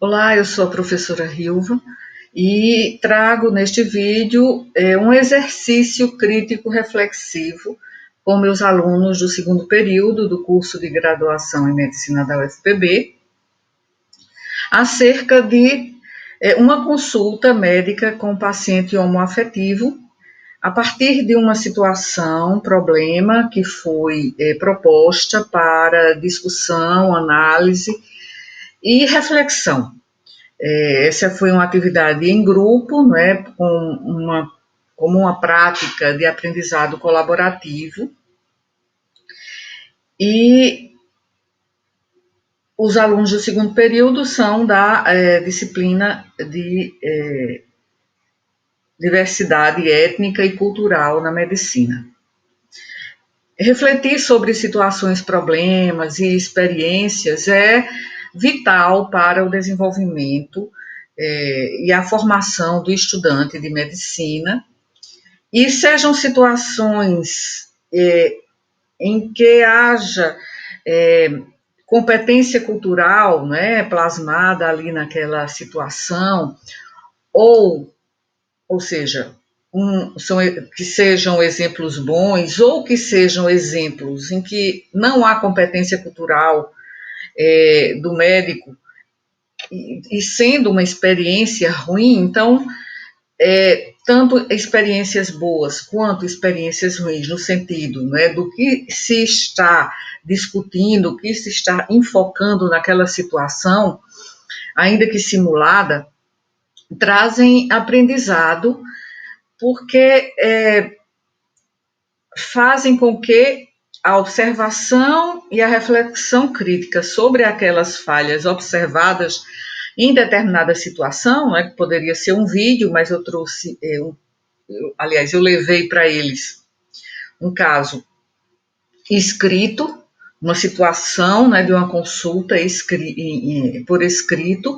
Olá, eu sou a professora Rilva e trago neste vídeo um exercício crítico reflexivo com meus alunos do segundo período do curso de graduação em medicina da UFPB, acerca de uma consulta médica com paciente homoafetivo a partir de uma situação, problema que foi proposta para discussão, análise e reflexão. Essa foi uma atividade em grupo, né, como uma prática de aprendizado colaborativo, e os alunos do segundo período são da disciplina de diversidade étnica e cultural na medicina. Refletir sobre situações, problemas e experiências é vital para o desenvolvimento e a formação do estudante de medicina, e sejam situações em que haja competência cultural, né, plasmada ali naquela situação, ou seja, que sejam exemplos bons ou que sejam exemplos em que não há competência cultural do médico, e sendo uma experiência ruim, então, tanto experiências boas quanto experiências ruins, no sentido, né, do que se está discutindo, o que se está enfocando naquela situação, ainda que simulada, trazem aprendizado, porque fazem com que a observação e a reflexão crítica sobre aquelas falhas observadas em determinada situação, né, que poderia ser um vídeo, mas eu trouxe, eu levei para eles um caso escrito, uma situação, né, de uma consulta por escrito,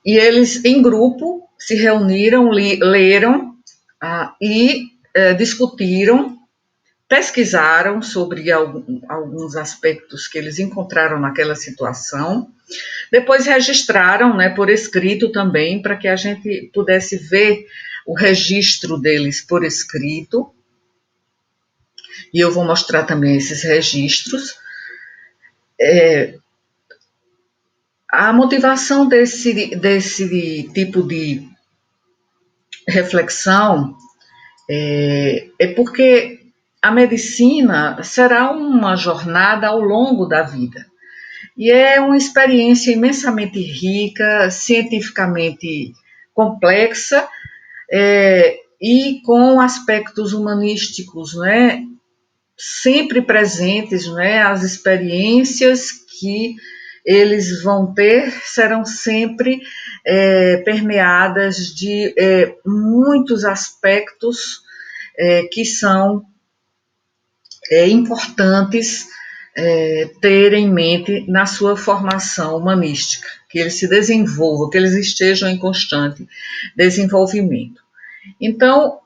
e eles em grupo se reuniram, leram e discutiram, pesquisaram sobre alguns aspectos que eles encontraram naquela situação, depois registraram, né, por escrito também, para que a gente pudesse ver o registro deles por escrito, e eu vou mostrar também esses registros. A motivação desse tipo de reflexão é porque a medicina será uma jornada ao longo da vida. E é uma experiência imensamente rica, cientificamente complexa, e com aspectos humanísticos, né, sempre presentes, né, as experiências que eles vão ter serão sempre permeadas de muitos aspectos que são importantes ter em mente na sua formação humanística, que eles se desenvolvam, que eles estejam em constante desenvolvimento. Então,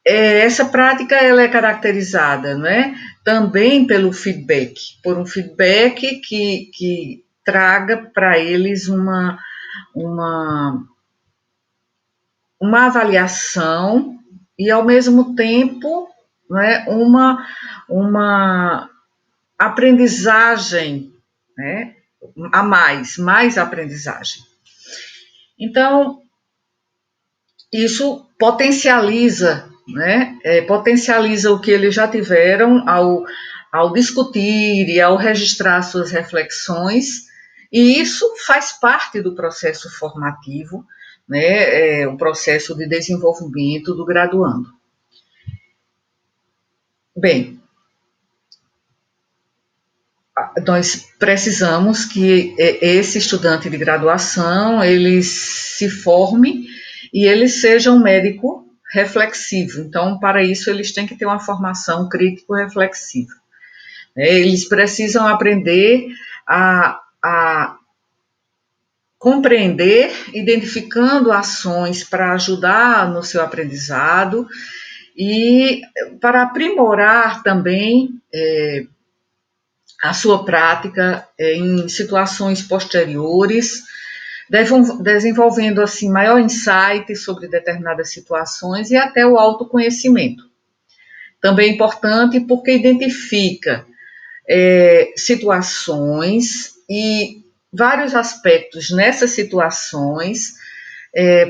essa prática ela é caracterizada, né, também pelo feedback, por um feedback que traga para eles uma avaliação e, ao mesmo tempo, né, uma aprendizagem, né, a mais aprendizagem. Então, isso potencializa, né, potencializa o que eles já tiveram ao discutir e ao registrar suas reflexões, e isso faz parte do processo formativo, né, o processo de desenvolvimento do graduando. Bem, nós precisamos que esse estudante de graduação, ele se forme e ele seja um médico reflexivo. Então, para isso, eles têm que ter uma formação crítico-reflexiva. Eles precisam aprender a compreender, identificando ações para ajudar no seu aprendizado e para aprimorar também a sua prática em situações posteriores, desenvolvendo assim maior insight sobre determinadas situações e até o autoconhecimento. Também é importante porque identifica situações e vários aspectos nessas situações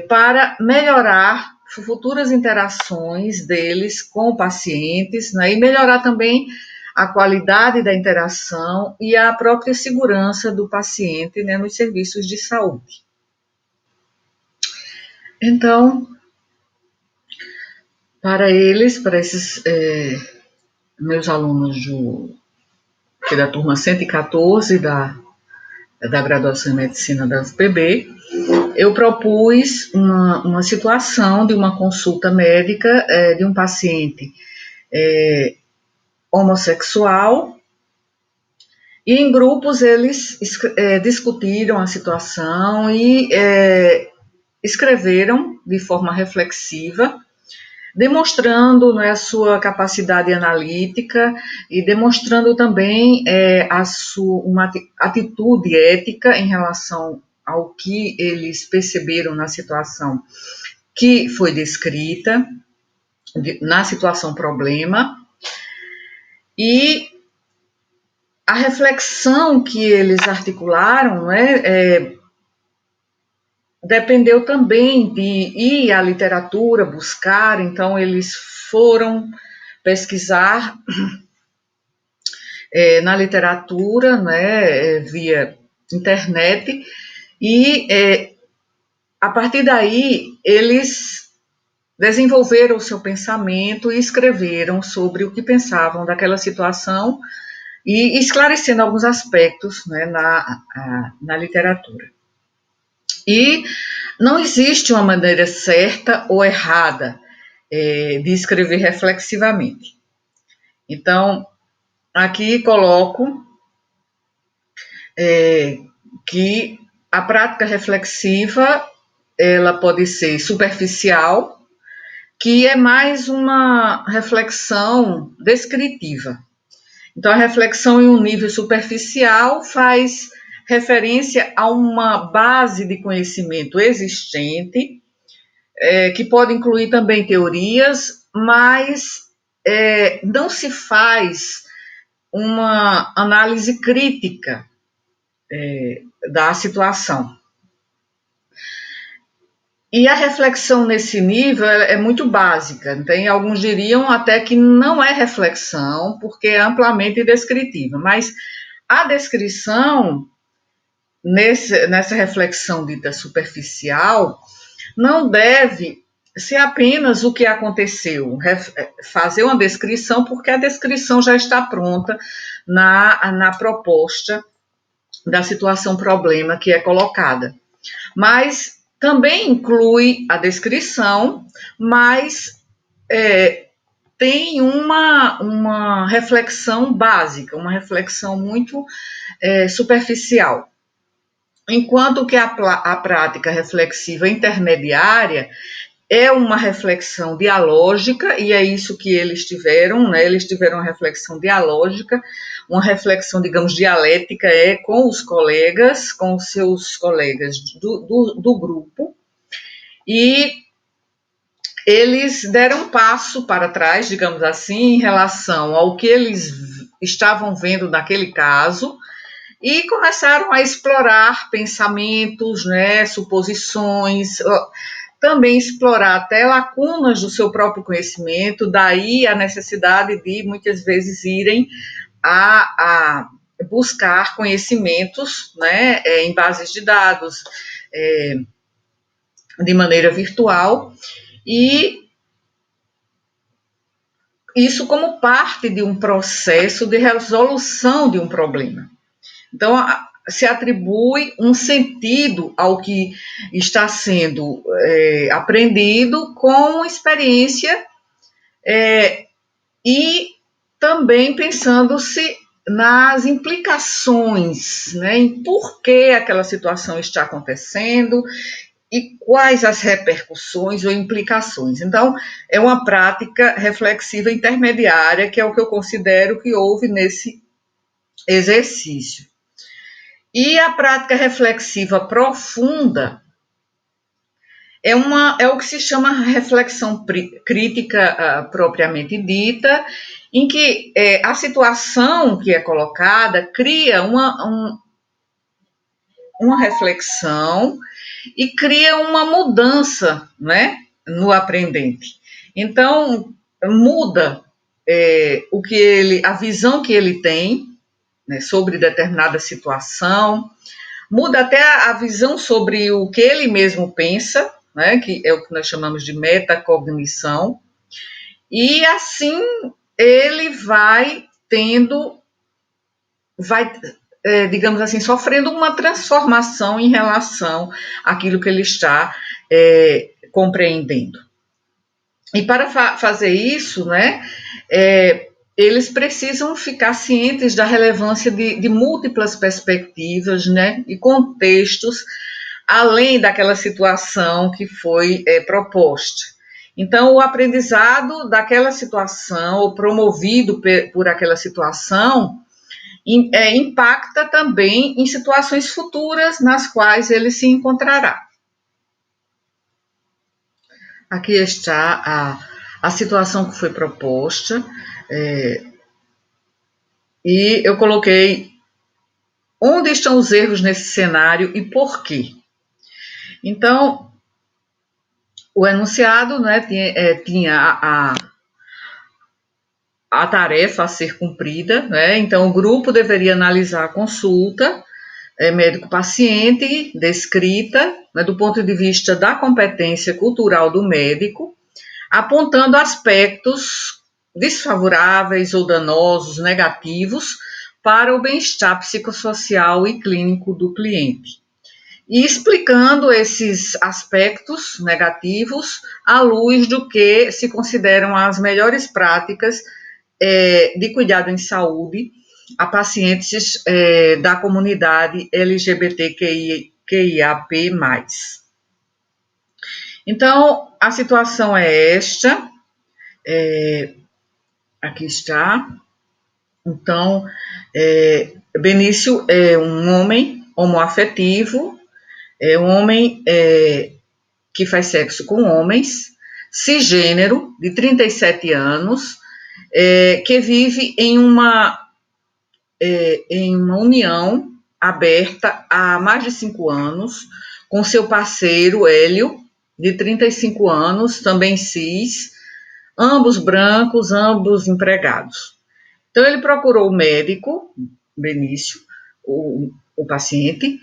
para melhorar futuras interações deles com pacientes, né, e melhorar também a qualidade da interação e a própria segurança do paciente, né, nos serviços de saúde. Então, para esses meus alunos da turma 114 da graduação em medicina da UFPB, eu propus uma situação de uma consulta médica de um paciente homossexual, e em grupos eles discutiram a situação e escreveram de forma reflexiva, demonstrando, né, a sua capacidade analítica e demonstrando também uma atitude ética em relação ao que eles perceberam na situação que foi descrita, na situação problema, e a reflexão que eles articularam, né, dependeu também de ir à literatura, buscar, então eles foram pesquisar na literatura, né, via internet, e a partir daí eles desenvolveram o seu pensamento e escreveram sobre o que pensavam daquela situação e esclarecendo alguns aspectos, né, na literatura. E não existe uma maneira certa ou errada de escrever reflexivamente. Então, aqui coloco que a prática reflexiva ela pode ser superficial, que é mais uma reflexão descritiva. Então, a reflexão em um nível superficial faz referência a uma base de conhecimento existente, que pode incluir também teorias, mas não se faz uma análise crítica da situação. E a reflexão nesse nível é muito básica. Tem alguns diriam até que não é reflexão, porque é amplamente descritiva. Mas a descrição, nessa reflexão dita superficial, não deve ser apenas o que aconteceu, fazer uma descrição, porque a descrição já está pronta na proposta da situação problema que é colocada. Mas também inclui a descrição, mas tem uma reflexão básica, uma reflexão muito superficial. Enquanto que a prática reflexiva intermediária é uma reflexão dialógica, e é isso que eles tiveram, né? Eles tiveram uma reflexão dialógica, uma reflexão, digamos, dialética, com os colegas, com os seus colegas do grupo, e eles deram um passo para trás, digamos assim, em relação ao que eles estavam vendo naquele caso, e começaram a explorar pensamentos, né, suposições, também explorar até lacunas do seu próprio conhecimento, daí a necessidade de, muitas vezes, irem a buscar conhecimentos, né, em bases de dados, de maneira virtual, e isso como parte de um processo de resolução de um problema. Então, se atribui um sentido ao que está sendo aprendido com experiência e também pensando-se nas implicações, né, em por que aquela situação está acontecendo e quais as repercussões ou implicações. Então, é uma prática reflexiva intermediária, que é o que eu considero que houve nesse exercício. E a prática reflexiva profunda é o que se chama reflexão crítica propriamente dita, em que a situação que é colocada cria uma reflexão e cria uma mudança, né, no aprendente. Então, muda a visão que ele tem, né, sobre determinada situação, muda até a visão sobre o que ele mesmo pensa, né, que é o que nós chamamos de metacognição, e assim ele digamos assim, sofrendo uma transformação em relação àquilo que ele está compreendendo. E para fazer isso, né, eles precisam ficar cientes da relevância de múltiplas perspectivas, né, e contextos, além daquela situação que foi proposta. Então, o aprendizado daquela situação, ou promovido por aquela situação, impacta também em situações futuras nas quais ele se encontrará. Aqui está a situação que foi proposta, e eu coloquei onde estão os erros nesse cenário e por quê. Então, o enunciado, né, tinha a tarefa a ser cumprida, né? Então o grupo deveria analisar a consulta médico-paciente descrita, né, do ponto de vista da competência cultural do médico, apontando aspectos desfavoráveis ou danosos, negativos, para o bem-estar psicossocial e clínico do cliente. E explicando esses aspectos negativos à luz do que se consideram as melhores práticas de cuidado em saúde a pacientes da comunidade LGBTQIAP+. Então, a situação é esta, aqui está. Então, Benício é um homem homoafetivo, é um homem que faz sexo com homens, cisgênero, de 37 anos, que vive em uma união aberta há mais de 5 anos, com seu parceiro Hélio, de 35 anos, também cis, ambos brancos, ambos empregados. Então, ele procurou o médico, Benício, o paciente,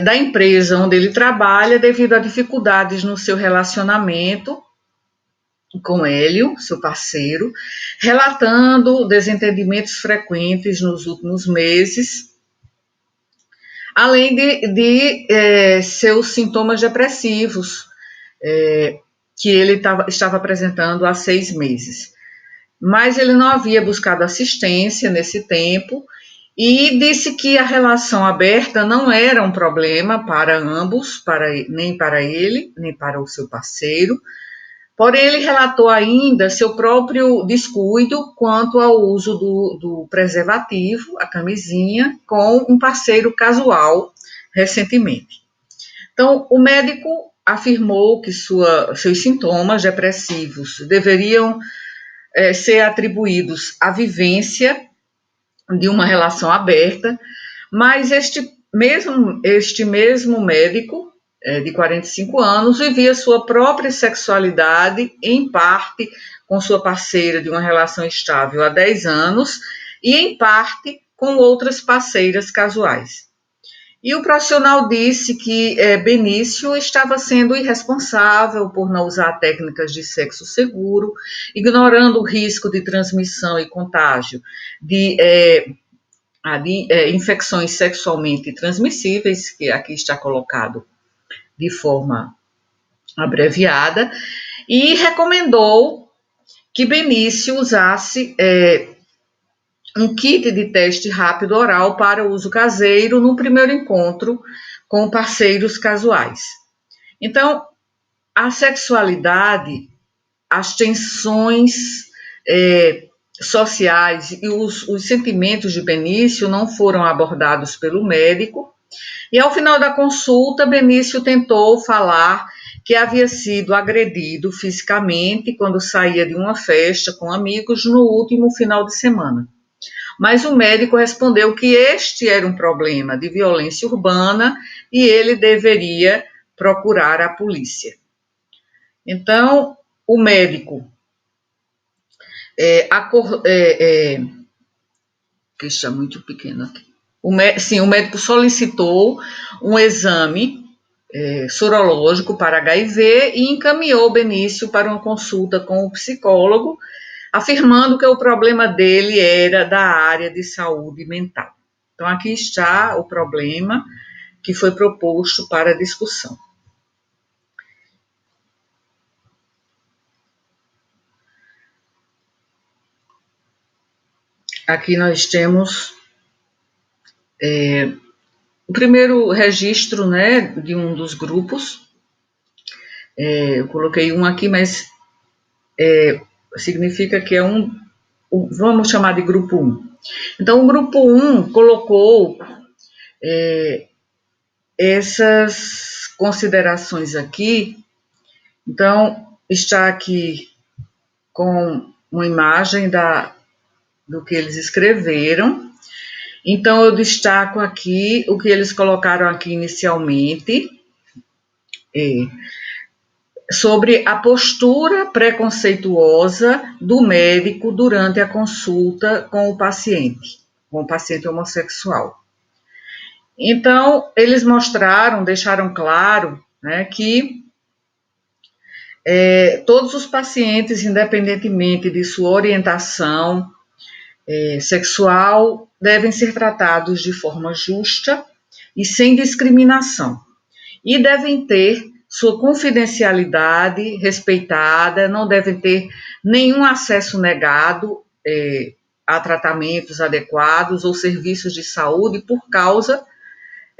da empresa onde ele trabalha, devido a dificuldades no seu relacionamento com Hélio, seu parceiro, relatando desentendimentos frequentes nos últimos meses, além de seus sintomas depressivos, que ele estava apresentando há 6 meses. Mas ele não havia buscado assistência nesse tempo e disse que a relação aberta não era um problema para ambos, nem para ele, nem para o seu parceiro. Porém, ele relatou ainda seu próprio descuido quanto ao uso do preservativo, a camisinha, com um parceiro casual recentemente. Então, o médico afirmou que seus sintomas depressivos deveriam ser atribuídos à vivência de uma relação aberta, mas este mesmo médico, de 45 anos, vivia sua própria sexualidade, em parte com sua parceira de uma relação estável há 10 anos e em parte com outras parceiras casuais. E o profissional disse que Benício estava sendo irresponsável por não usar técnicas de sexo seguro, ignorando o risco de transmissão e contágio de infecções sexualmente transmissíveis, que aqui está colocado de forma abreviada, e recomendou que Benício usasse um kit de teste rápido oral para uso caseiro no primeiro encontro com parceiros casuais. Então, a sexualidade, as tensões sociais e os sentimentos de Benício não foram abordados pelo médico, E ao final da consulta, Benício tentou falar que havia sido agredido fisicamente quando saía de uma festa com amigos no último final de semana. Mas o médico respondeu que este era um problema de violência urbana e ele deveria procurar a polícia. Então, o médico que está muito pequeno aqui. O médico solicitou um exame sorológico para HIV e encaminhou Benício para uma consulta com o psicólogo, afirmando que o problema dele era da área de saúde mental. Então, aqui está o problema que foi proposto para discussão. Aqui nós temos o primeiro registro, né, de um dos grupos. Eu coloquei um aqui, mas significa que é vamos chamar de grupo 1. Então, o grupo 1 colocou essas considerações aqui. Então, está aqui com uma imagem do que eles escreveram. Então, eu destaco aqui o que eles colocaram aqui inicialmente, sobre a postura preconceituosa do médico durante a consulta com o paciente homossexual. Então, eles deixaram claro, né, que todos os pacientes, independentemente de sua orientação sexual, devem ser tratados de forma justa e sem discriminação. E devem ter sua confidencialidade respeitada, não devem ter nenhum acesso negado a tratamentos adequados ou serviços de saúde por causa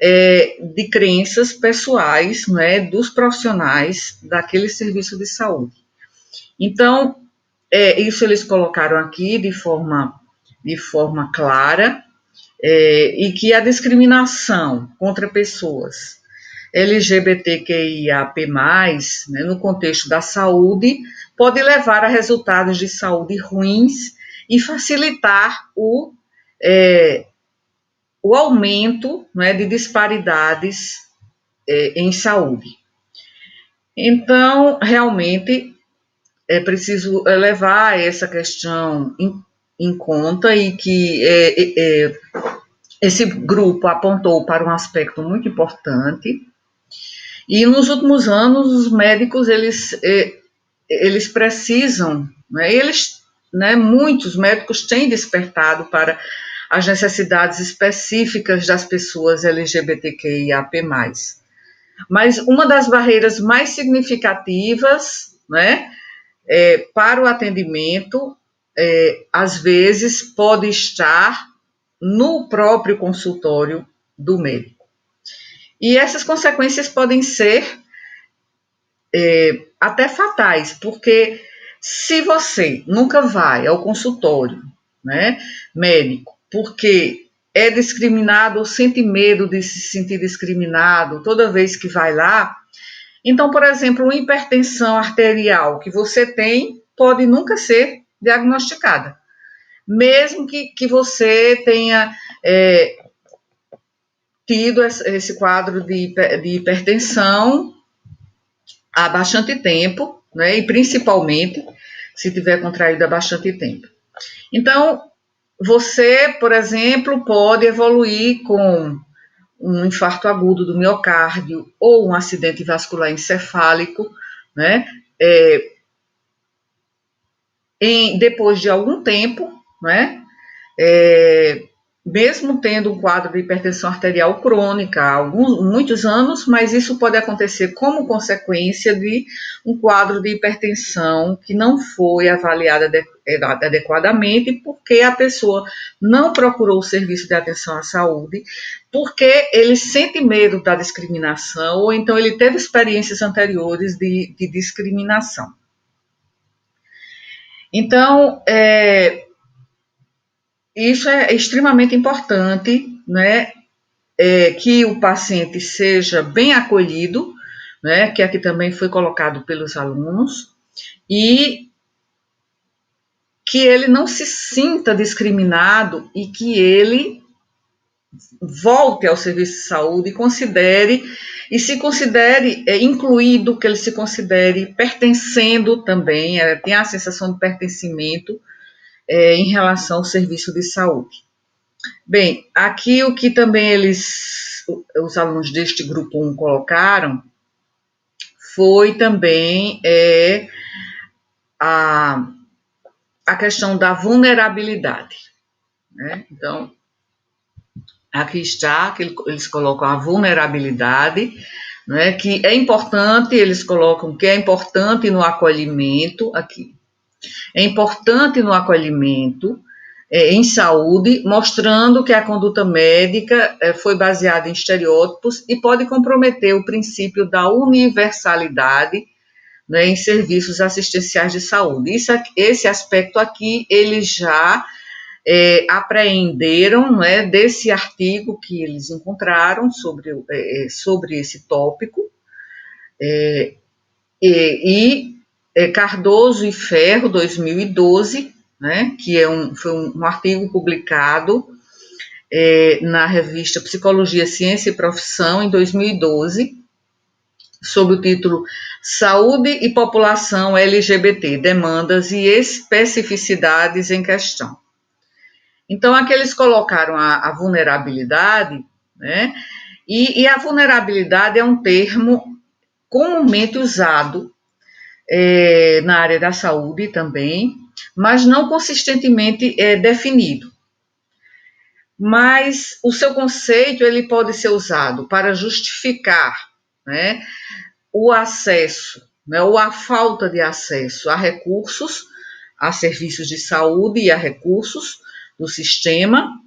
de crenças pessoais, né, dos profissionais daquele serviço de saúde. Então, isso eles colocaram aqui de forma clara, e que a discriminação contra pessoas LGBTQIAP+, né, no contexto da saúde, pode levar a resultados de saúde ruins e facilitar o aumento, né, de disparidades em saúde. Então, realmente, é preciso levar essa questão em conta e que esse grupo apontou para um aspecto muito importante. E nos últimos anos, os médicos, eles precisam, né, muitos médicos têm despertado para as necessidades específicas das pessoas LGBTQIAP+. Mas uma das barreiras mais significativas, né, para o atendimento, às vezes, pode estar no próprio consultório do médico. E essas consequências podem ser até fatais, porque se você nunca vai ao consultório, né, médico, porque é discriminado ou sente medo de se sentir discriminado toda vez que vai lá, então, por exemplo, uma hipertensão arterial que você tem pode nunca ser diagnosticada, mesmo que você tenha tido esse quadro de hipertensão há bastante tempo, né, e principalmente se tiver contraído há bastante tempo. Então, você, por exemplo, pode evoluir com um infarto agudo do miocárdio ou um acidente vascular encefálico, né, depois de algum tempo, né, mesmo tendo um quadro de hipertensão arterial crônica há muitos anos, mas isso pode acontecer como consequência de um quadro de hipertensão que não foi avaliado adequadamente, porque a pessoa não procurou o serviço de atenção à saúde, porque ele sente medo da discriminação, ou então ele teve experiências anteriores de discriminação. Então, isso é extremamente importante, né, que o paciente seja bem acolhido, né, que aqui também foi colocado pelos alunos, e que ele não se sinta discriminado e que ele volte ao serviço de saúde e se considere incluído, que ele se considere pertencendo também, tenha a sensação de pertencimento em relação ao serviço de saúde. Bem, aqui o que também os alunos deste grupo 1 colocaram foi também a questão da vulnerabilidade, né? Então, aqui está, que eles colocam a vulnerabilidade, né, que é importante, eles colocam que é importante no acolhimento, aqui, é importante no acolhimento em saúde, mostrando que a conduta médica foi baseada em estereótipos e pode comprometer o princípio da universalidade, né, em serviços assistenciais de saúde. Esse aspecto aqui, eles já apreenderam, né, desse artigo que eles encontraram sobre esse tópico, Cardoso e Ferro, 2012, né, que foi um artigo publicado na revista Psicologia, Ciência e Profissão, em 2012, sob o título Saúde e População LGBT, Demandas e Especificidades em Questão. Então, aqui eles colocaram a vulnerabilidade, né? E a vulnerabilidade é um termo comumente usado na área da saúde também, mas não consistentemente definido. Mas o seu conceito ele pode ser usado para justificar, né, o acesso, né, ou a falta de acesso a recursos, a serviços de saúde e a recursos do sistema,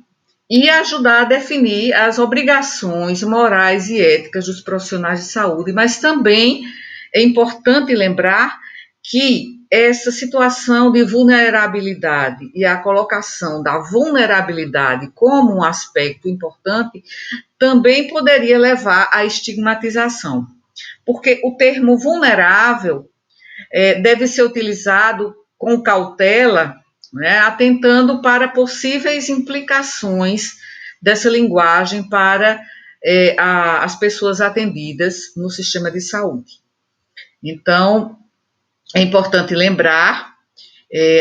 e ajudar a definir as obrigações morais e éticas dos profissionais de saúde, mas também é importante lembrar que essa situação de vulnerabilidade e a colocação da vulnerabilidade como um aspecto importante também poderia levar à estigmatização, porque o termo vulnerável deve ser utilizado com cautela, né, atentando para possíveis implicações dessa linguagem para as pessoas atendidas no sistema de saúde. Então, é importante lembrar,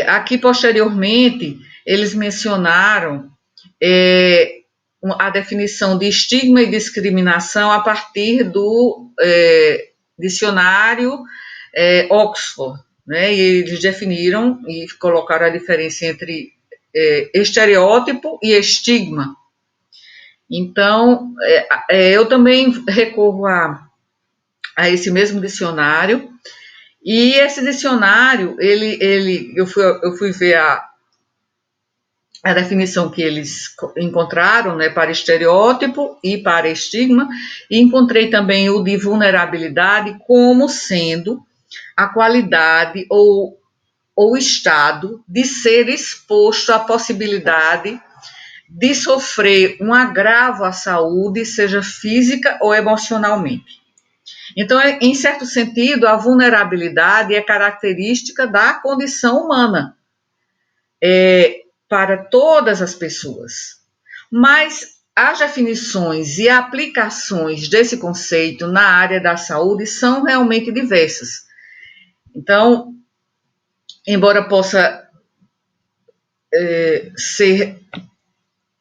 aqui posteriormente, eles mencionaram a definição de estigma e discriminação a partir do dicionário Oxford, né? E eles definiram e colocaram a diferença entre estereótipo e estigma. Então, eu também recorro a esse mesmo dicionário, e esse dicionário, eu fui ver a definição que eles encontraram, né, para estereótipo e para estigma, e encontrei também o de vulnerabilidade como sendo a qualidade ou o estado de ser exposto à possibilidade de sofrer um agravo à saúde, seja física ou emocionalmente. Então, em certo sentido, a vulnerabilidade é característica da condição humana para todas as pessoas. Mas as definições e aplicações desse conceito na área da saúde são realmente diversas. Então, embora possa ser,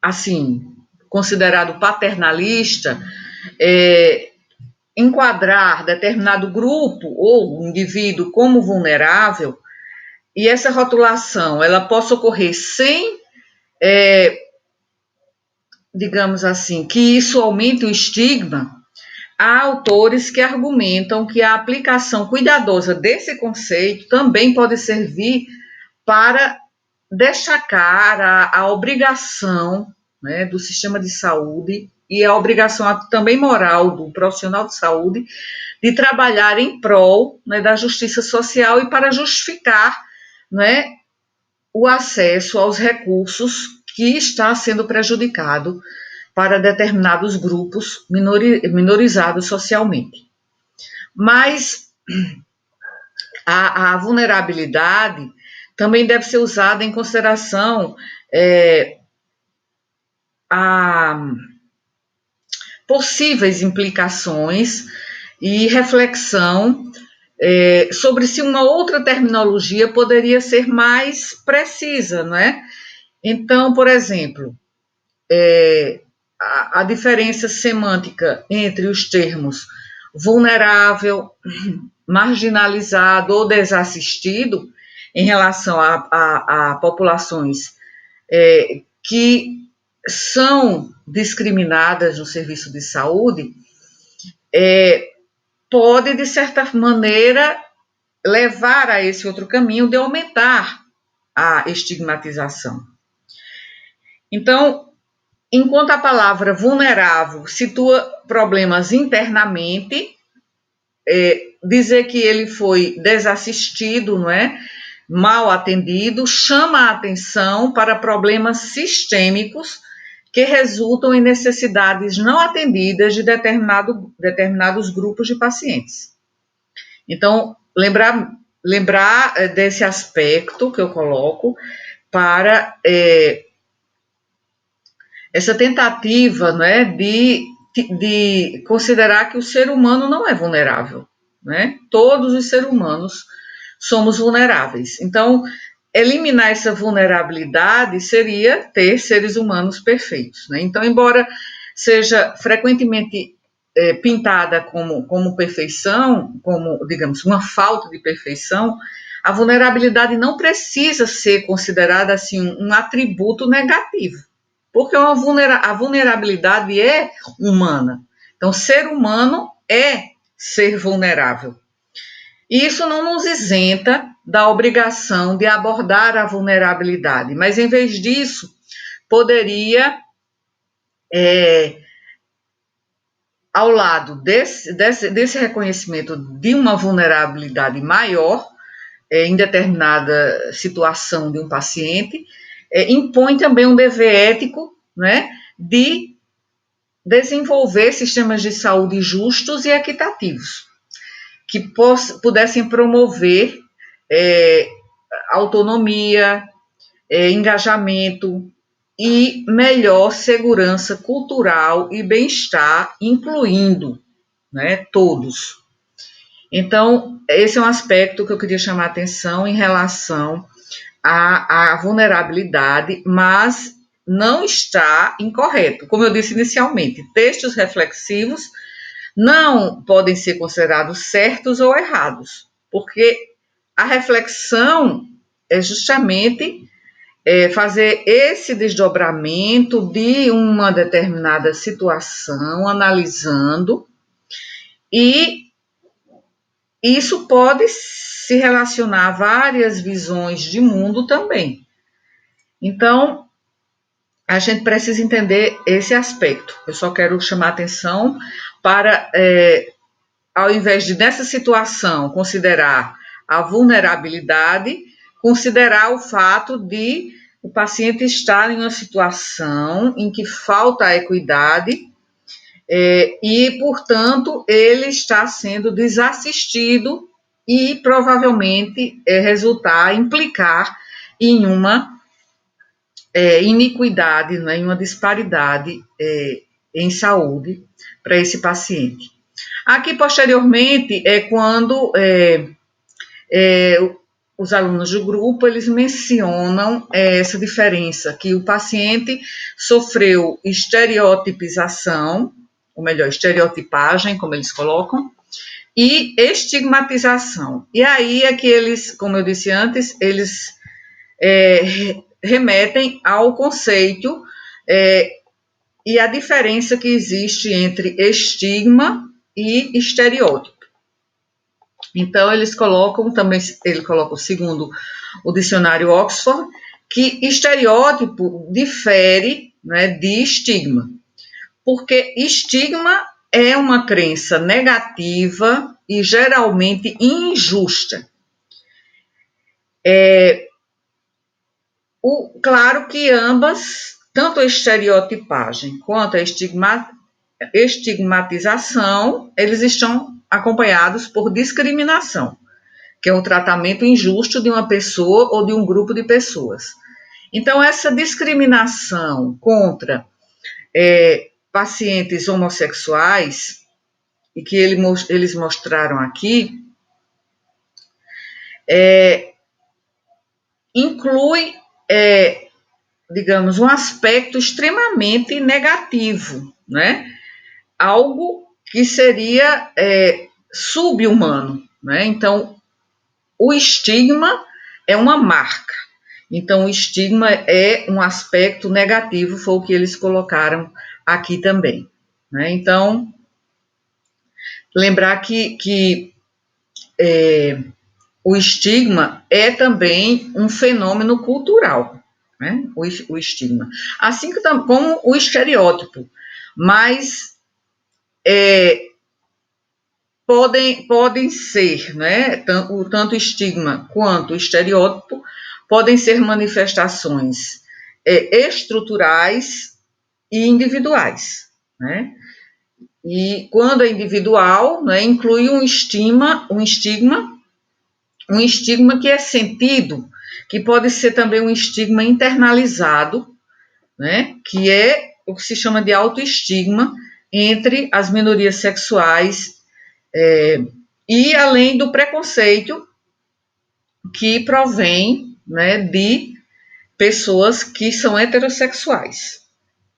assim, considerado paternalista, enquadrar determinado grupo ou indivíduo como vulnerável, e essa rotulação ela possa ocorrer sem, digamos assim, que isso aumente o estigma, há autores que argumentam que a aplicação cuidadosa desse conceito também pode servir para destacar a obrigação, né, do sistema de saúde e a obrigação também moral do profissional de saúde de trabalhar em prol, né, da justiça social e para justificar, né, o acesso aos recursos que está sendo prejudicado para determinados grupos minorizados socialmente. Mas a vulnerabilidade também deve ser usada em consideração a possíveis implicações e reflexão sobre se uma outra terminologia poderia ser mais precisa, não é? Então, por exemplo, a diferença semântica entre os termos vulnerável, marginalizado ou desassistido em relação a populações que são discriminadas no serviço de saúde, pode, de certa maneira, levar a esse outro caminho de aumentar a estigmatização. Então, enquanto a palavra vulnerável situa problemas internamente, dizer que ele foi desassistido, não é? Mal atendido, chama a atenção para problemas sistêmicos que resultam em necessidades não atendidas de determinados grupos de pacientes. Então, lembrar desse aspecto que eu coloco para essa tentativa, né, de considerar que o ser humano não é vulnerável, né? Todos os seres humanos somos vulneráveis. Então, eliminar essa vulnerabilidade seria ter seres humanos perfeitos, né? Então, embora seja frequentemente pintada como perfeição, como, digamos, uma falta de perfeição, a vulnerabilidade não precisa ser considerada assim um atributo negativo, porque a vulnerabilidade é humana. Então, ser humano é ser vulnerável. E isso não nos isenta da obrigação de abordar a vulnerabilidade, mas, em vez disso, poderia, ao lado desse reconhecimento de uma vulnerabilidade maior, em determinada situação de um paciente, impõe também um dever ético, né, de desenvolver sistemas de saúde justos e equitativos, que pudessem promover autonomia, engajamento e melhor segurança cultural e bem-estar, incluindo, né, todos. Então, esse é um aspecto que eu queria chamar a atenção em relação à vulnerabilidade, mas não está incorreto. Como eu disse inicialmente, textos reflexivos não podem ser considerados certos ou errados, porque a reflexão é justamente fazer esse desdobramento de uma determinada situação, analisando, e isso pode se relacionar a várias visões de mundo também. Então, a gente precisa entender esse aspecto. Eu só quero chamar a atenção para, ao invés de, nessa situação, considerar a vulnerabilidade, considerar o fato de o paciente estar em uma situação em que falta a equidade e, portanto, ele está sendo desassistido e provavelmente implicar em uma iniquidade, né, em uma disparidade em saúde para esse paciente. Aqui, posteriormente, é quando os alunos do grupo, eles mencionam essa diferença, que o paciente sofreu estereotipização, ou melhor, estereotipagem, como eles colocam, e estigmatização. E aí é que eles, como eu disse antes, eles remetem ao conceito e a diferença que existe entre estigma e estereótipo. Então, ele coloca, segundo o dicionário Oxford, que estereótipo difere, né, de estigma, porque estigma é uma crença negativa e geralmente injusta. Claro que ambas tanto a estereotipagem quanto a estigmatização, eles estão acompanhados por discriminação, que é um tratamento injusto de uma pessoa ou de um grupo de pessoas. Então, essa discriminação contra pacientes homossexuais, e que eles mostraram aqui, inclui, digamos, um aspecto extremamente negativo, né? Algo que seria sub-humano, né? Então, o estigma é uma marca. Então, o estigma é um aspecto negativo, foi o que eles colocaram aqui também, né? Então, lembrar que o estigma é também um fenômeno cultural, né? O estigma. Assim como o estereótipo, mas podem ser, né? Tanto o estigma quanto o estereótipo podem ser manifestações estruturais e individuais, né? E quando é individual, né, inclui um estigma que é sentido, que pode ser também um estigma internalizado, né, que é o que se chama de autoestigma entre as minorias sexuais, e além do preconceito que provém, né, de pessoas que são heterossexuais.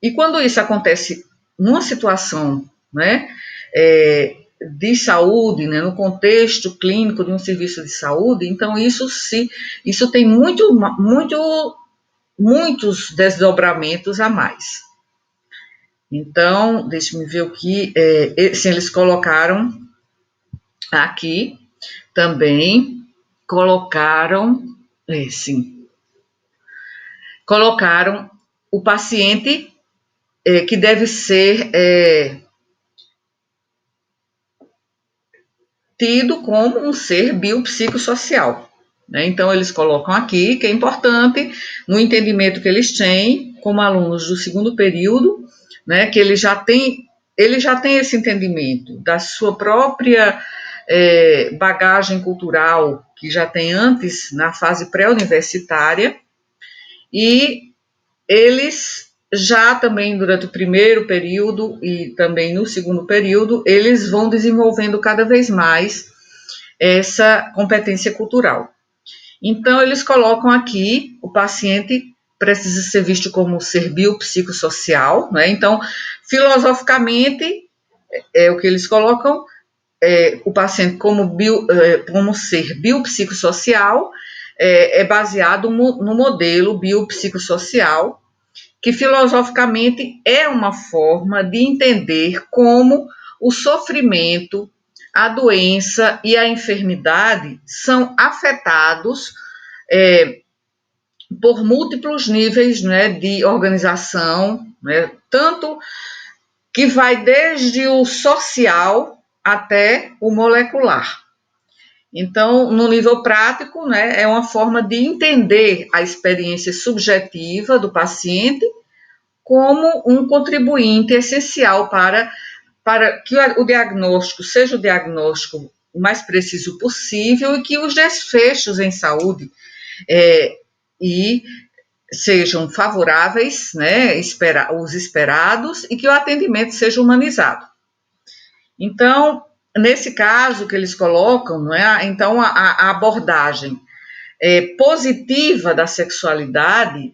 E quando isso acontece numa situação, né, de saúde, né, no contexto clínico de um serviço de saúde, então isso tem muitos desdobramentos a mais. Então, deixe-me ver o que eles colocaram aqui também, colocaram o paciente que deve ser tido como um ser biopsicossocial, né? Então, eles colocam aqui que é importante, no entendimento que eles têm, como alunos do segundo período, né, que ele já tem esse entendimento da sua própria bagagem cultural, que já tem antes, na fase pré-universitária, e eles já também durante o primeiro período e também no segundo período, eles vão desenvolvendo cada vez mais essa competência cultural. Então, eles colocam aqui, o paciente precisa ser visto como ser biopsicossocial, né? Então, filosoficamente, é o que eles colocam, o paciente como ser biopsicossocial, é baseado no modelo biopsicossocial, que filosoficamente é uma forma de entender como o sofrimento, a doença e a enfermidade são afetados por múltiplos níveis, né, de organização, né, tanto que vai desde o social até o molecular. Então, no nível prático, né, é uma forma de entender a experiência subjetiva do paciente como um contribuinte essencial para que o diagnóstico seja o diagnóstico o mais preciso possível e que os desfechos em saúde e sejam favoráveis, né, os esperados, e que o atendimento seja humanizado. Então, nesse caso que eles colocam, não é? Então a abordagem positiva da sexualidade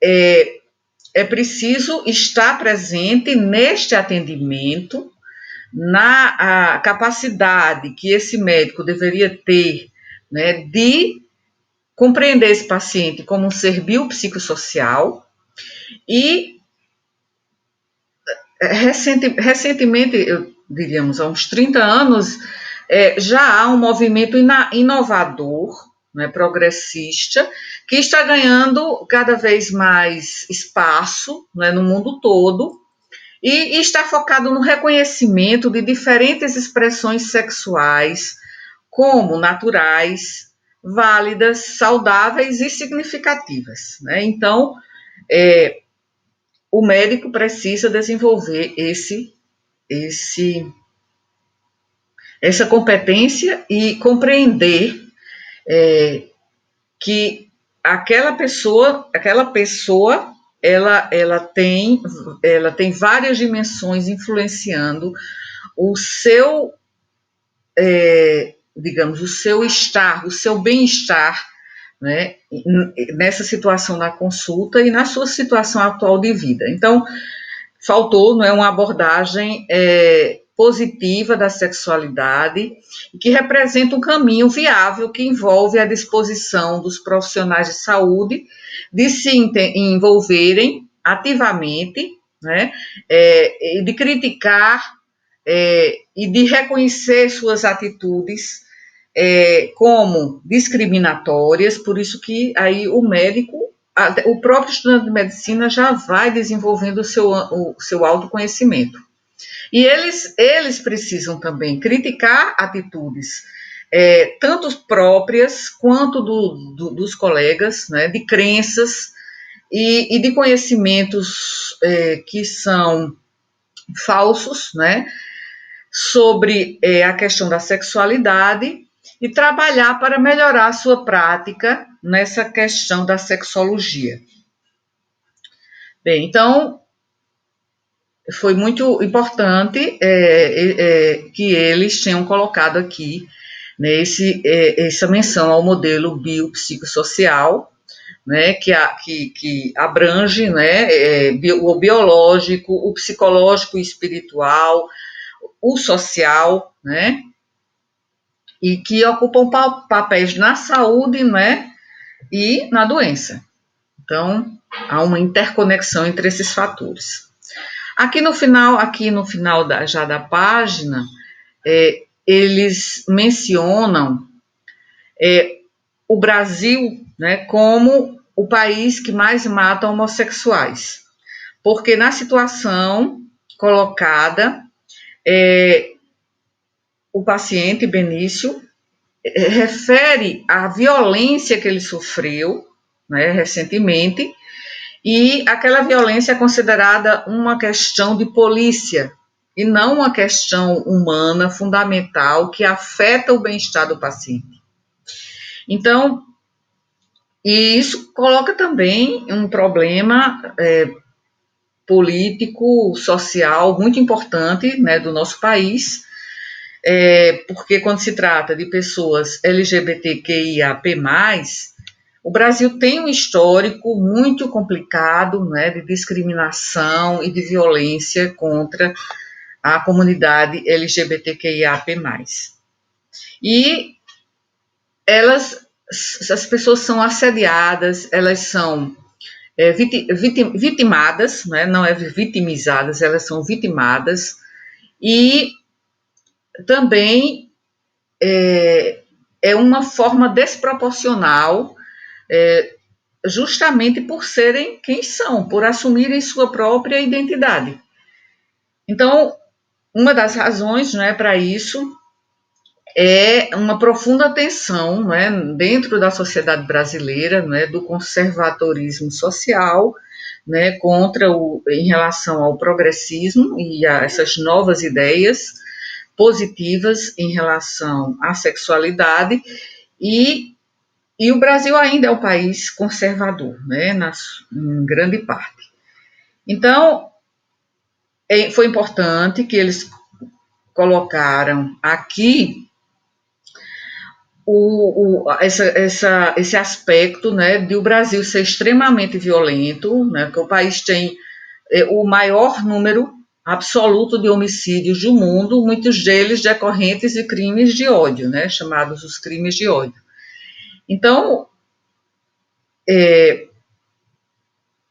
é preciso estar presente neste atendimento, na capacidade que esse médico deveria ter, né, de compreender esse paciente como um ser biopsicossocial. E recentemente, diríamos, há uns 30 anos, já há um movimento inovador, né, progressista, que está ganhando cada vez mais espaço, né, no mundo todo, e está focado no reconhecimento de diferentes expressões sexuais como naturais, válidas, saudáveis e significativas, né? Então, o médico precisa desenvolver essa competência e compreender que aquela pessoa ela tem várias dimensões influenciando o seu, digamos, o seu estar, o seu bem-estar, né, nessa situação na consulta e na sua situação atual de vida. Então, faltou, não é, uma abordagem positiva da sexualidade, que representa um caminho viável que envolve a disposição dos profissionais de saúde de se envolverem ativamente, né, de criticar e de reconhecer suas atitudes como discriminatórias, por isso que aí o médico, o próprio estudante de medicina já vai desenvolvendo o seu autoconhecimento. E eles precisam também criticar atitudes, tanto próprias quanto dos colegas, né, de crenças e de conhecimentos que são falsos, né, sobre a questão da sexualidade e trabalhar para melhorar a sua prática nessa questão da sexologia. Bem, então, foi muito importante que eles tenham colocado aqui, né, essa menção ao modelo biopsicossocial, né, que abrange, né, o biológico, o psicológico e espiritual, o social, né, e que ocupam papéis na saúde, né, e na doença. Então, há uma interconexão entre esses fatores. Aqui no final já da página, eles mencionam o Brasil, né, como o país que mais mata homossexuais, porque na situação colocada, o paciente Benício refere à violência que ele sofreu, né, recentemente, e aquela violência é considerada uma questão de polícia e não uma questão humana fundamental que afeta o bem-estar do paciente. Então, e isso coloca também um problema político, social muito importante, né, do nosso país, porque quando se trata de pessoas LGBTQIAP+, o Brasil tem um histórico muito complicado, né, de discriminação e de violência contra a comunidade LGBTQIAP+. E as pessoas são assediadas, elas são vitimadas, né, não é vitimizadas, elas são vitimadas, e também é uma forma desproporcional, justamente por serem quem são, por assumirem sua própria identidade. Então, uma das razões, né, para isso é uma profunda tensão, né, dentro da sociedade brasileira, né, do conservadorismo social, né, em relação ao progressismo e a essas novas ideias positivas em relação à sexualidade, e o Brasil ainda é um país conservador, né, em grande parte. Então, foi importante que eles colocaram aqui esse aspecto, né, de o Brasil ser extremamente violento, né, que o país tem o maior número absoluto de homicídios do mundo, muitos deles decorrentes de crimes de ódio, né, chamados os crimes de ódio. Então,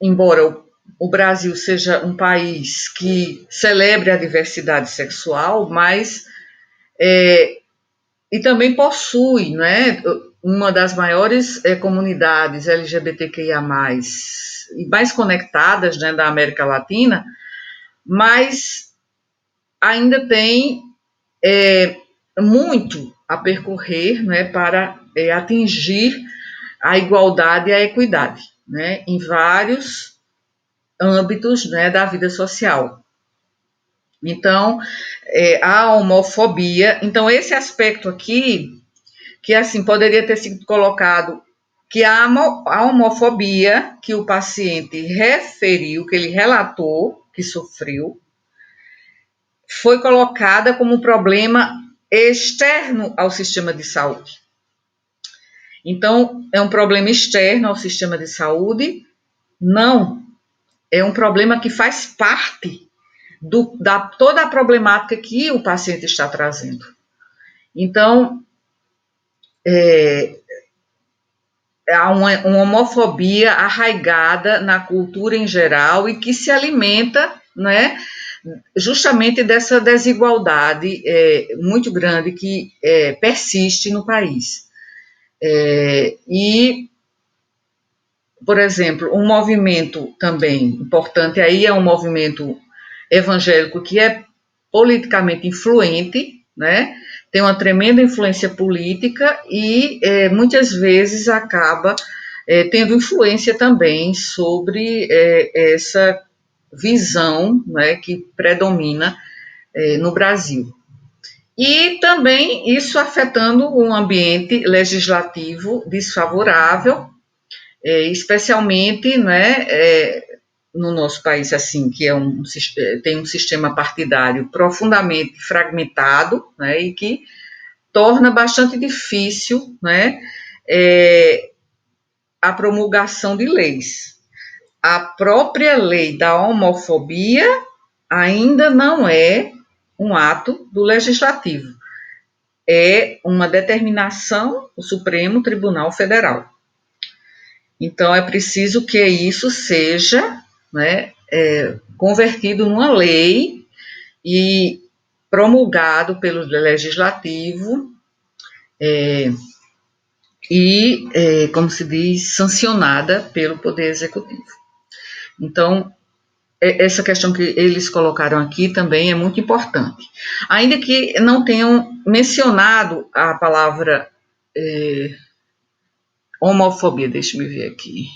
embora o Brasil seja um país que celebre a diversidade sexual, mas e também possui, né, uma das maiores comunidades LGBTQIA+, e mais conectadas, né, da América Latina, mas ainda tem muito a percorrer, né, para atingir a igualdade e a equidade, né, em vários âmbitos, né, da vida social. Então, a homofobia, então esse aspecto aqui, que assim poderia ter sido colocado, que a homofobia que o paciente referiu, que ele relatou que sofreu, foi colocada como um problema externo ao sistema de saúde. Então, é um problema externo ao sistema de saúde? Não. É um problema que faz parte da toda a problemática que o paciente está trazendo. Então, há uma homofobia arraigada na cultura em geral e que se alimenta, né, justamente dessa desigualdade muito grande que persiste no país. E, por exemplo, um movimento também importante aí é um movimento evangélico que é politicamente influente, né? Tem uma tremenda influência política e muitas vezes acaba tendo influência também sobre essa visão, né, que predomina no Brasil. E também isso afetando um ambiente legislativo desfavorável, especialmente, né, no nosso país, assim, que tem um sistema partidário profundamente fragmentado, né, e que torna bastante difícil, né, a promulgação de leis. A própria lei da homofobia ainda não é um ato do legislativo, é uma determinação do Supremo Tribunal Federal. Então, é preciso que isso seja, né, convertido numa lei e promulgado pelo Legislativo como se diz, sancionada pelo Poder Executivo. Então, essa questão que eles colocaram aqui também é muito importante. Ainda que não tenham mencionado a palavra homofobia, deixa eu ver aqui.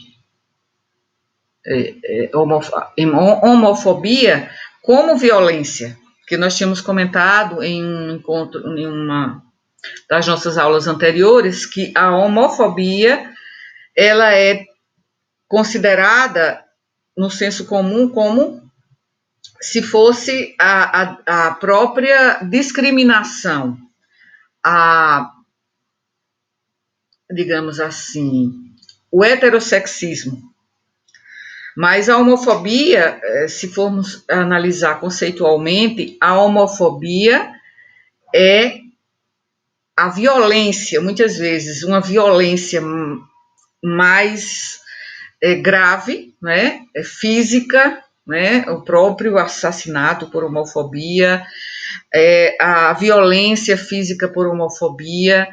Homofobia como violência, que nós tínhamos comentado em um encontro, em uma das nossas aulas anteriores, que a homofobia ela é considerada no senso comum como se fosse a própria discriminação, digamos assim, o heterossexismo. Mas a homofobia, se formos analisar conceitualmente, a homofobia é a violência, muitas vezes, uma violência mais grave, né, física, né, o próprio assassinato por homofobia, a violência física por homofobia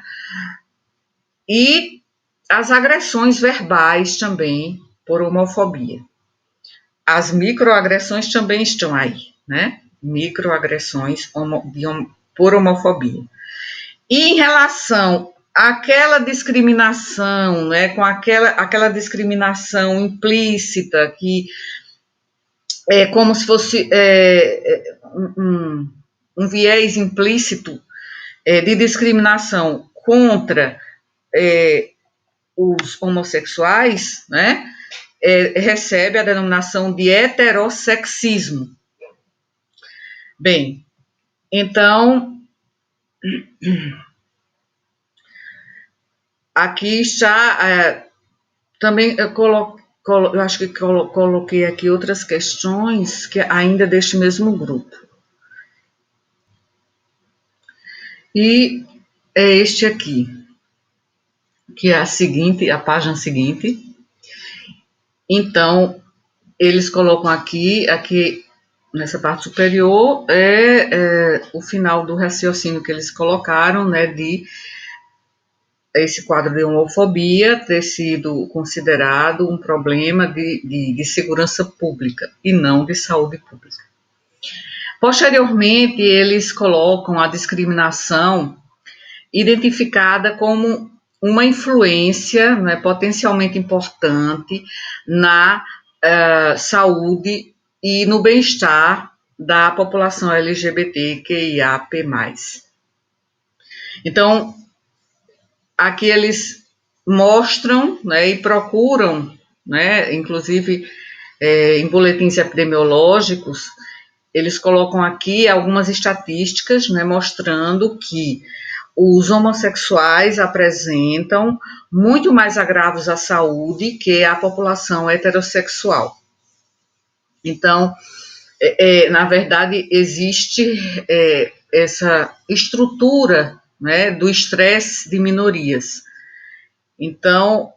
e as agressões verbais também por homofobia. As microagressões também estão aí, né? Microagressões por homofobia. E em relação àquela discriminação, né, com aquela discriminação implícita, que é como se fosse um viés implícito de discriminação contra os homossexuais, né, recebe a denominação de heterossexismo. Bem, então, aqui está, também eu acho que coloquei aqui outras questões que ainda deste mesmo grupo. E é este aqui, que é a página seguinte. Então, eles colocam aqui nessa parte superior, o final do raciocínio que eles colocaram, né, de esse quadro de homofobia ter sido considerado um problema de segurança pública e não de saúde pública. Posteriormente, eles colocam a discriminação identificada como uma influência, né, potencialmente importante na saúde e no bem-estar da população LGBTQIAP+. Então, aqui eles mostram, né, e procuram, né, inclusive em boletins epidemiológicos, eles colocam aqui algumas estatísticas, né, mostrando que os homossexuais apresentam muito mais agravos à saúde que a população heterossexual. Então, na verdade, existe essa estrutura, né, do estresse de minorias. Então,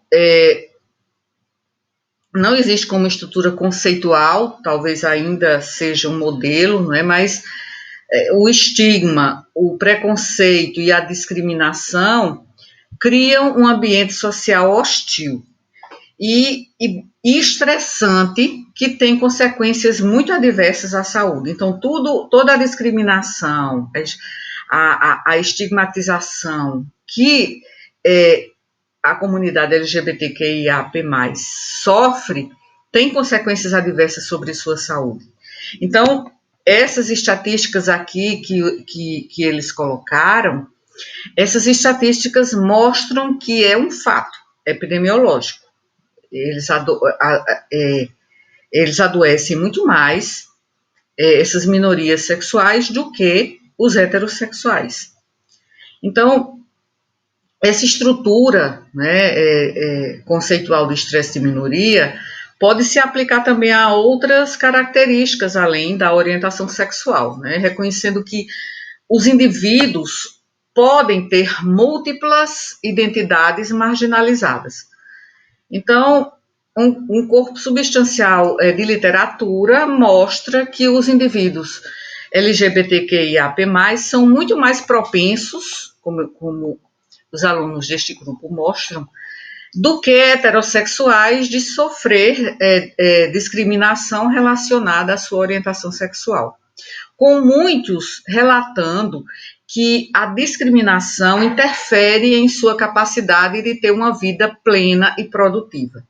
não existe como estrutura conceitual, talvez ainda seja um modelo, né, mas o estigma, o preconceito e a discriminação criam um ambiente social hostil e estressante que tem consequências muito adversas à saúde. Então, toda a discriminação, a estigmatização que a comunidade LGBTQIAP+, sofre, tem consequências adversas sobre sua saúde. Então, essas estatísticas aqui que eles colocaram, essas estatísticas mostram que é um fato epidemiológico. Eles adoecem muito mais, essas minorias sexuais, do que os heterossexuais. Então, essa estrutura, né, conceitual do estresse de minoria pode se aplicar também a outras características além da orientação sexual, né, reconhecendo que os indivíduos podem ter múltiplas identidades marginalizadas. Então, um corpo substancial de literatura mostra que os indivíduos LGBTQIAP+, são muito mais propensos, como os alunos deste grupo mostram, do que heterossexuais de sofrer discriminação relacionada à sua orientação sexual. Com muitos relatando que a discriminação interfere em sua capacidade de ter uma vida plena e produtiva.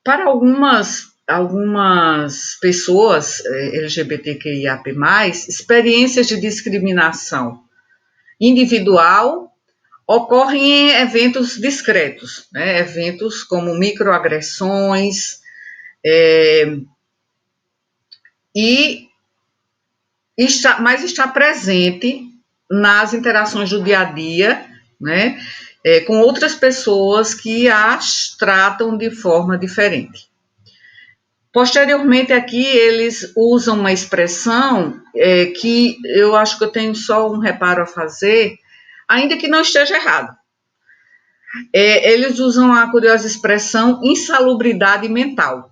Para algumas pessoas LGBTQIAP+, experiências de discriminação individual ocorrem em eventos discretos, né? Eventos como microagressões mas está presente nas interações do dia a dia, né, com outras pessoas que as tratam de forma diferente. Posteriormente, aqui, eles usam uma expressão que eu acho que eu tenho só um reparo a fazer, ainda que não esteja errado. Eles usam a curiosa expressão insalubridade mental.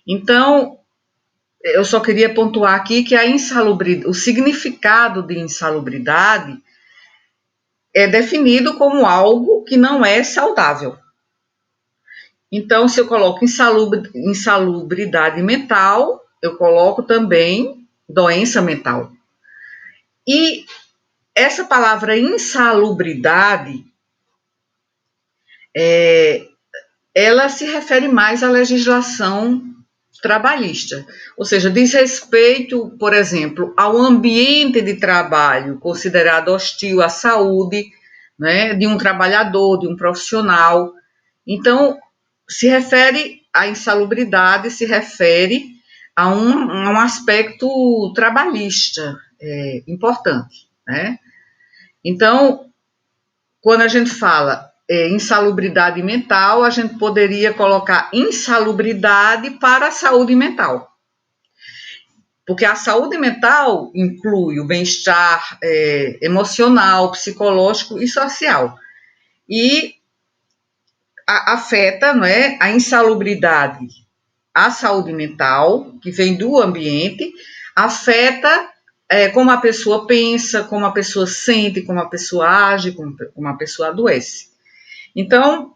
Então, eu só queria pontuar aqui que o significado de insalubridade é definido como algo que não é saudável. Então, se eu coloco insalubridade mental, eu coloco também doença mental. E essa palavra insalubridade, ela se refere mais à legislação trabalhista, ou seja, diz respeito, por exemplo, ao ambiente de trabalho considerado hostil à saúde, né, de um trabalhador, de um profissional. Então, a insalubridade se refere a um aspecto trabalhista importante, né? Então, quando a gente fala insalubridade mental, a gente poderia colocar insalubridade para a saúde mental. Porque a saúde mental inclui o bem-estar emocional, psicológico e social. E afeta, não é, a insalubridade, a saúde mental, que vem do ambiente, afeta como a pessoa pensa, como a pessoa sente, como a pessoa age, como a pessoa adoece. Então,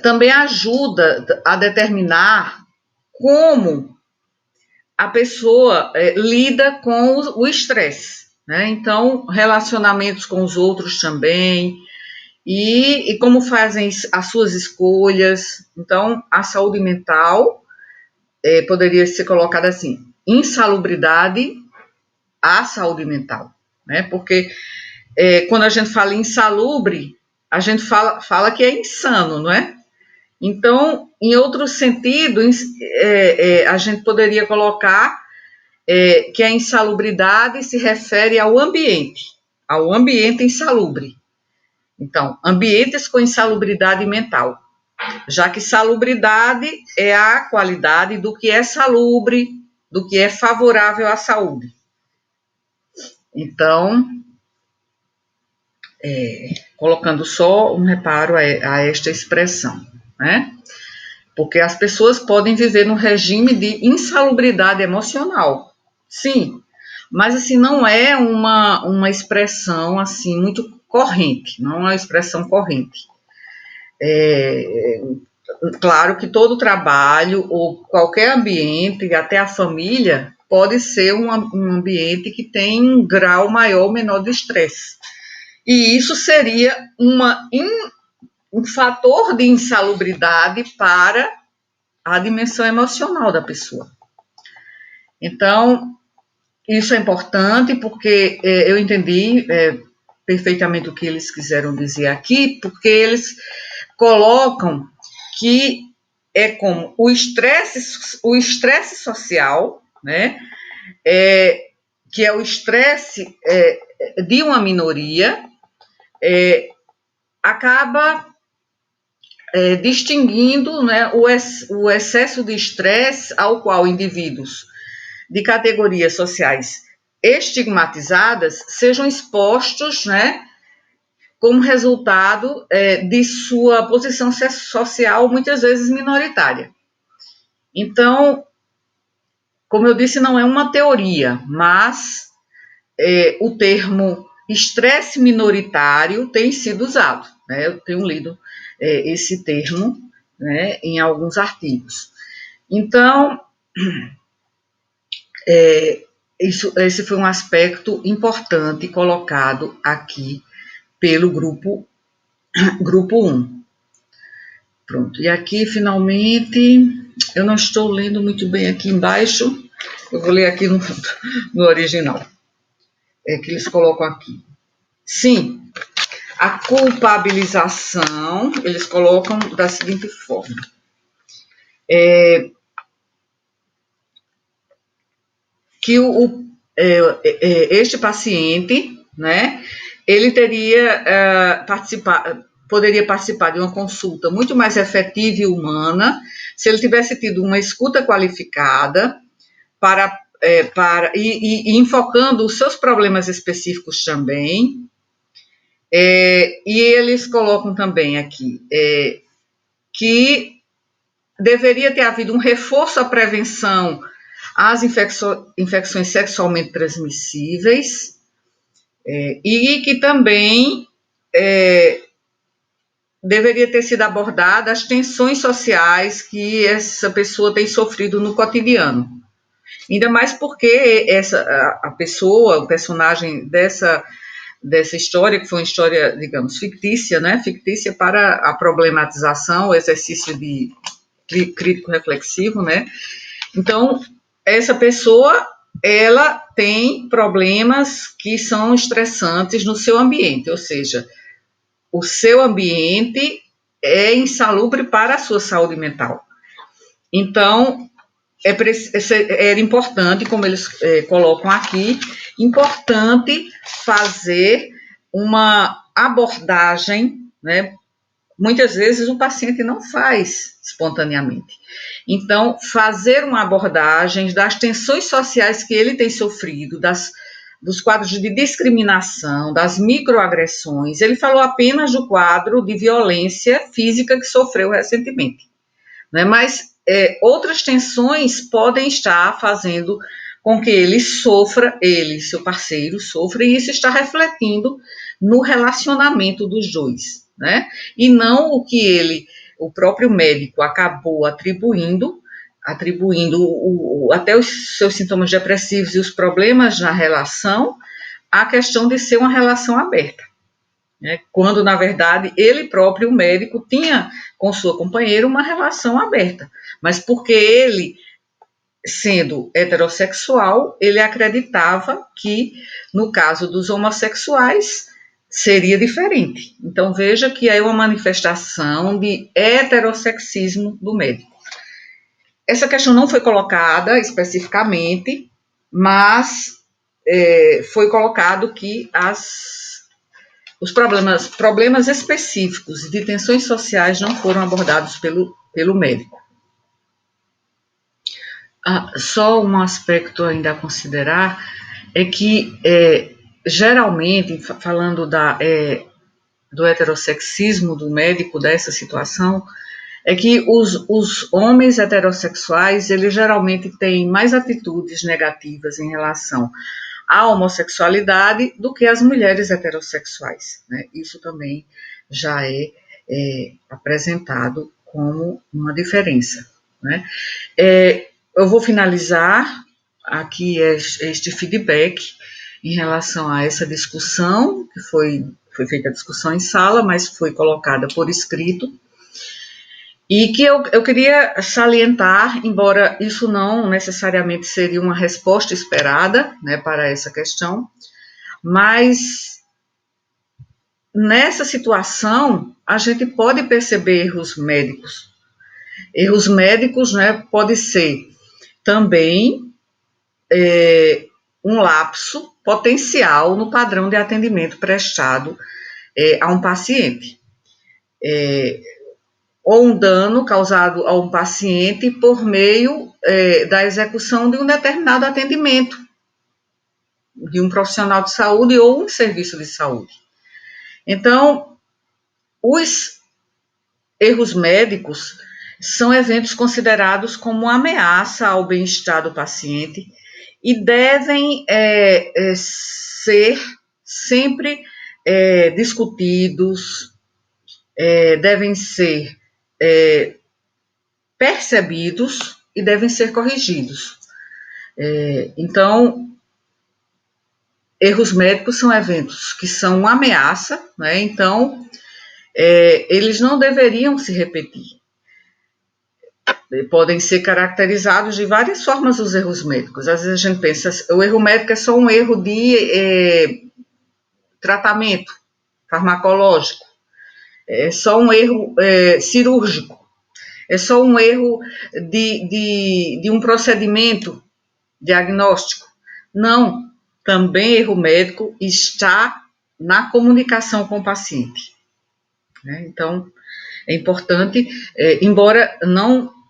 também ajuda a determinar como a pessoa lida com o estresse, né? Então, relacionamentos com os outros também, e como fazem as suas escolhas. Então, a saúde mental poderia ser colocada assim: insalubridade à saúde mental, né? Porque quando a gente fala insalubre, a gente fala que é insano, não é? Então, em outro sentido, a gente poderia colocar que a insalubridade se refere ao ambiente insalubre. Então, ambientes com insalubridade mental, já que salubridade é a qualidade do que é salubre, do que é favorável à saúde. Então, colocando só um reparo a esta expressão, né? Porque as pessoas podem viver num regime de insalubridade emocional, sim, mas assim não é uma expressão assim muito corrente, não é uma expressão corrente. Claro que todo trabalho ou qualquer ambiente, até a família, pode ser um ambiente que tem um grau maior ou menor de estresse. E isso seria um fator de insalubridade para a dimensão emocional da pessoa. Então, isso é importante porque eu entendi perfeitamente o que eles quiseram dizer aqui, porque eles colocam que é como o estresse social, né, que é o estresse de uma minoria, acaba distinguindo, né, o excesso de estresse ao qual indivíduos de categorias sociais estigmatizadas sejam expostos, né, como resultado de sua posição social muitas vezes minoritária. Então, como eu disse, não é uma teoria, mas o termo estresse minoritário tem sido usado, né? Eu tenho lido esse termo, né, em alguns artigos. Então, esse foi um aspecto importante colocado aqui pelo grupo 1. Pronto, e aqui finalmente, eu não estou lendo muito bem aqui embaixo, eu vou ler aqui no original, que eles colocam aqui. Sim, a culpabilização, eles colocam da seguinte forma. Que este paciente, né, ele poderia participar de uma consulta muito mais efetiva e humana se ele tivesse tido uma escuta qualificada e enfocando os seus problemas específicos também. E eles colocam também aqui que deveria ter havido um reforço à prevenção às infecções sexualmente transmissíveis e que também deveria ter sido abordada as tensões sociais que essa pessoa tem sofrido no cotidiano. Ainda mais porque a pessoa, o personagem dessa história, que foi uma história, digamos, fictícia, né? Fictícia para a problematização, o exercício de crítico reflexivo, né? Então, essa pessoa, ela tem problemas que são estressantes no seu ambiente, ou seja, o seu ambiente é insalubre para a sua saúde mental. Então, era importante, como eles colocam aqui, importante fazer uma abordagem, né? Muitas vezes o paciente não faz espontaneamente. Então, fazer uma abordagem das tensões sociais que ele tem sofrido, dos quadros de discriminação, das microagressões. Ele falou apenas do quadro de violência física que sofreu recentemente, né? Mas outras tensões podem estar fazendo com que ele e seu parceiro sofram, e isso está refletindo no relacionamento dos dois, né? E não o que o próprio médico acabou atribuindo até os seus sintomas depressivos e os problemas na relação à questão de ser uma relação aberta. né, quando, na verdade, ele próprio, o médico, tinha com sua companheira uma relação aberta, mas porque ele, sendo heterossexual, ele acreditava que, no caso dos homossexuais, seria diferente. Então, veja que é uma manifestação de heterossexismo do médico. Essa questão não foi colocada especificamente, mas foi colocado que os problemas específicos de tensões sociais não foram abordados pelo médico. Só um aspecto ainda a considerar é que, geralmente, falando do heterossexismo do médico dessa situação, é que os homens heterossexuais, eles geralmente têm mais atitudes negativas em relação à homossexualidade do que as mulheres heterossexuais, né? Isso também já é apresentado como uma diferença, né? Eu vou finalizar aqui este feedback em relação a essa discussão, que foi feita a discussão em sala, mas foi colocada por escrito, e que eu queria salientar, embora isso não necessariamente seria uma resposta esperada, né, para essa questão, mas nessa situação a gente pode perceber erros médicos. Erros médicos, né, pode ser também um lapso potencial no padrão de atendimento prestado a um paciente. Ou um dano causado a um paciente por meio da execução de um determinado atendimento de um profissional de saúde ou um serviço de saúde. Então, os erros médicos são eventos considerados como uma ameaça ao bem-estar do paciente e devem ser sempre discutidos, devem ser percebidos e devem ser corrigidos. Então, erros médicos são eventos que são uma ameaça, né? Então, eles não deveriam se repetir. Podem ser caracterizados de várias formas os erros médicos. Às vezes a gente pensa, o erro médico é só um erro de tratamento farmacológico, é só um erro cirúrgico, é só um erro de um procedimento diagnóstico. Não, também erro médico está na comunicação com o paciente, né? Então, é importante, embora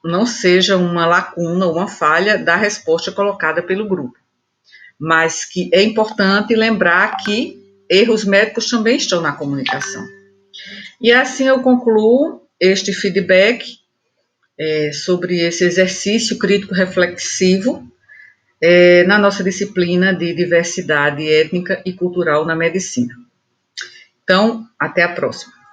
não seja uma lacuna, uma falha da resposta colocada pelo grupo, mas que é importante lembrar que erros médicos também estão na comunicação. E assim eu concluo este feedback sobre esse exercício crítico reflexivo na nossa disciplina de diversidade étnica e cultural na medicina. Então, até a próxima.